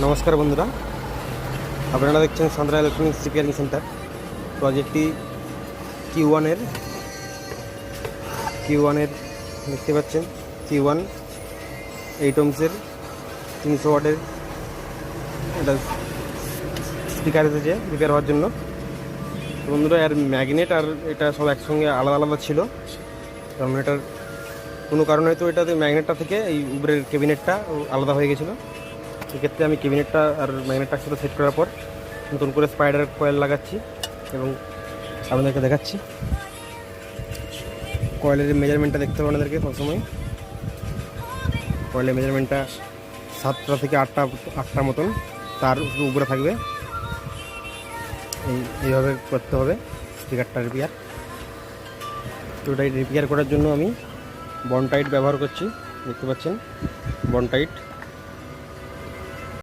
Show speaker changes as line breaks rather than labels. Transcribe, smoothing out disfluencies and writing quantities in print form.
নমস্কার বন্ধুরা, আপনারা দেখছেন সান্দ্রা ইলেকট্রনিক্স রিপেয়ারিং সেন্টার। তো আজ একটি কিউ ওয়ানের দেখতে পাচ্ছেন, কিউ ওয়ান 8 ohms-এর 300 ওয়াটের এটা স্পিকার এসেছে রিপেয়ার হওয়ার জন্য। তো বন্ধুরা, এর ম্যাগনেট আর এটা সব একসঙ্গে আলাদা আলাদা ছিল, কারণ এটার কোনো কারণে হয়তো এটাতে ম্যাগনেটটা থেকে এই উপরের ক্যাবিনেটটা আলাদা হয়ে গেছিলো। সেক্ষেত্রে আমি ক্যাবিনেটটা আর ম্যাগনেটটা একসাথে সেট করার পর নতুন করে স্পাইডার কয়েল লাগাচ্ছি এবং আপনাদেরকে দেখাচ্ছি। কয়েলের মেজারমেন্টটা দেখতে হবে আপনাদেরকে সবসময়। কয়েলের মেজারমেন্টটা 7টা থেকে 8টা মতন তার উপরে থাকবে। এইভাবে করতে হবে স্পিকারটা রিপেয়ার। তো ওটাই রিপেয়ার করার জন্য আমি বন্ড টাইট ব্যবহার করছি, দেখতে পাচ্ছেন বন্ড টাইট।